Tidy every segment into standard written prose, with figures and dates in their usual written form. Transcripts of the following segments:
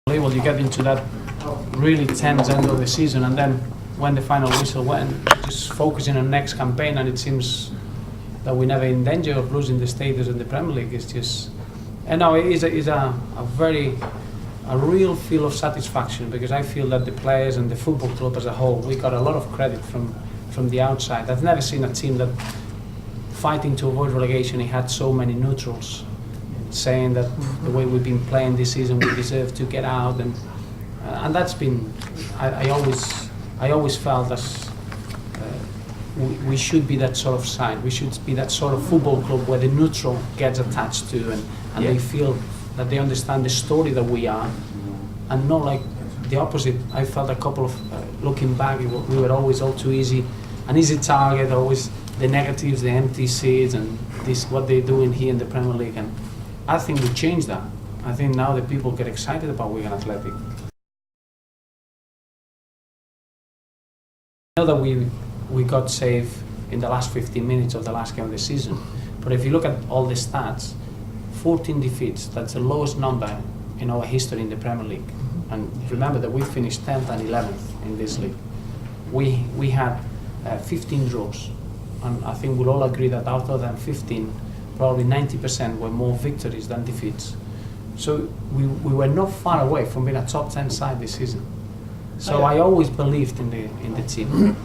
Well, you get into that really tense end of the season, and then when the final whistle went, just focusing on next campaign, and it seems that we're never in danger of losing the status in the Premier League. It's just, and now it is a real feel of satisfaction, because I feel that the players and the football club as a whole, we got a lot of credit from the outside. I've never seen a team that fighting to avoid relegation, he had so many neutrals saying that the way we've been playing this season, we deserve to get out, and that's been. I always felt that we should be that sort of side. We should be that sort of football club where the neutral gets attached to, and they feel that they understand the story that we are, and not like the opposite. I felt a couple of looking back, we were always all too easy, an easy target, always the negatives, the empty seats, and this what they're doing here in the Premier League. And I think we changed that. I think now that people get excited about Wigan Athletic. I know that we got saved in the last 15 minutes of the last game of the season, but if you look at all the stats, 14 defeats, that's the lowest number in our history in the Premier League. And remember that we finished 10th and 11th in this league. We had 15 draws, and I think we'll all agree that out of them 15, probably 90% were more victories than defeats. So we were not far away from being a top 10 side this season. So I always believed in the team.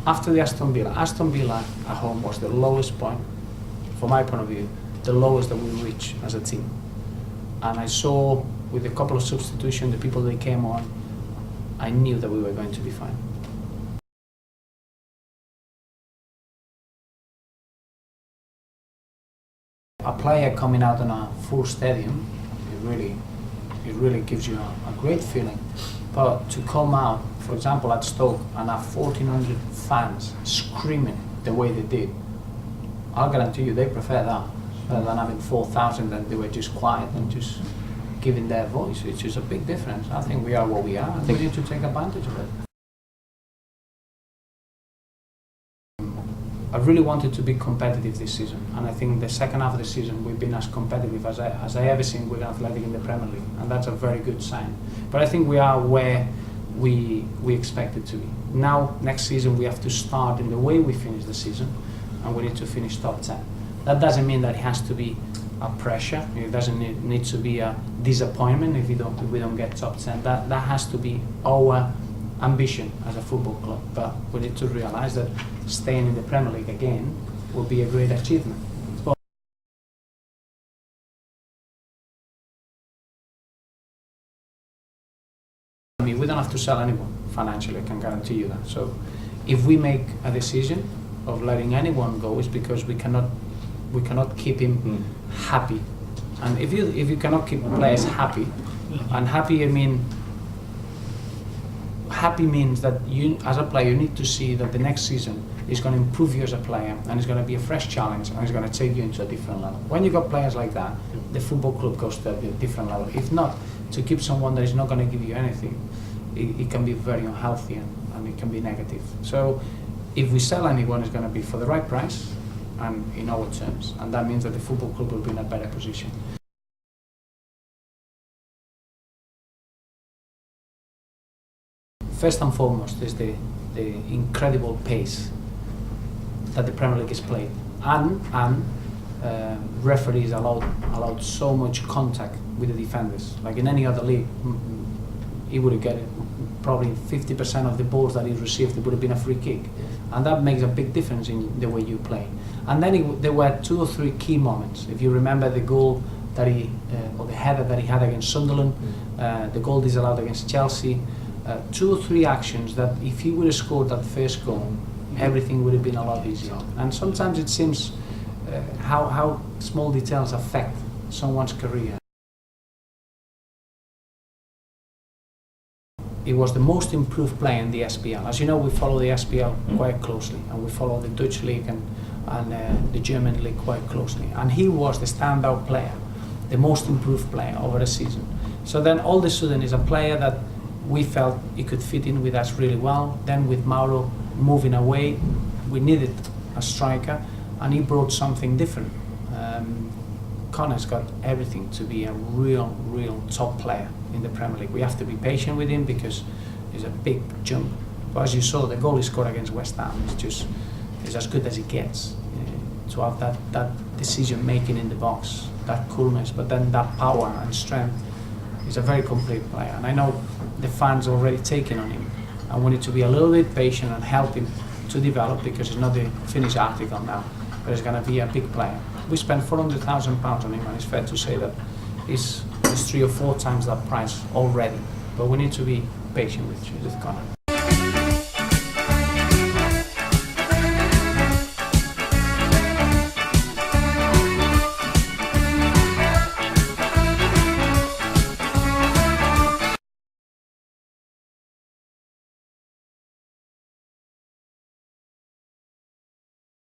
After the Aston Villa at home was the lowest point, from my point of view, the lowest that we reached as a team. And I saw with a couple of substitutions, the people that came on, I knew that we were going to be fine. A player coming out in a full stadium, it really gives you a great feeling. But to come out, for example, at Stoke and have 1,400 fans screaming the way they did, I'll guarantee you they prefer that rather than having 4,000 and they were just quiet and just giving their voice. It's just a big difference. I think we are what we are. I think we need to take advantage of it. I really wanted to be competitive this season, and I think the second half of the season we've been as competitive as I ever seen Wigan Athletic in the Premier League, and that's a very good sign. But I think we are where we expected to be. Now, next season we have to start in the way we finished the season, and we need to finish top 10. That doesn't mean that it has to be a pressure. It doesn't need to be a disappointment if we don't get top 10. That has to be our ambition as a football club, but we need to realize that staying in the Premier League again will be a great achievement. I mean, we don't have to sell anyone financially, I can guarantee you that. So if we make a decision of letting anyone go, it's because we cannot keep him happy. And if you cannot keep players happy, and happy I mean happy means that you, as a player, you need to see that the next season is going to improve you as a player, and it's going to be a fresh challenge, and it's going to take you into a different level. When you got players like that, the football club goes to a different level. If not, to keep someone that is not going to give you anything, it can be very unhealthy, and it can be negative. So if we sell anyone, it's going to be for the right price and in our terms, and that means that the football club will be in a better position. First and foremost is the incredible pace that the Premier League is played, and referees allowed so much contact with the defenders. Like in any other league, he would have got probably 50% of the balls that he received, it would have been a free kick, and that makes a big difference in the way you play. And then there were 2 or 3 key moments. If you remember the goal that or the header that he had against Sunderland, the goal disallowed against Chelsea. 2 or 3 actions that if he would have scored that first goal, everything would have been a lot easier. And sometimes it seems how small details affect someone's career. It was the most improved player in the SPL. As you know, we follow the SPL quite closely, and we follow the Dutch league and the German league quite closely. And he was the standout player, the most improved player over the season. So then all of a sudden is a player that we felt he could fit in with us really well. Then with Mauro moving away, we needed a striker, and he brought something different. Connor's got everything to be a real top player in the Premier League. We have to be patient with him because he's a big jump. But as you saw, the goal he scored against West Ham is as good as it gets. To have that decision making in the box, that coolness, but then that power and strength. He's a very complete player, and I know the fans are already taking on him. I wanted to be a little bit patient and help him to develop, because it's not the finished article now, but he's going to be a big player. We spent £400,000 on him, and it's fair to say that he's 3 or 4 times that price already. But we need to be patient with Connor.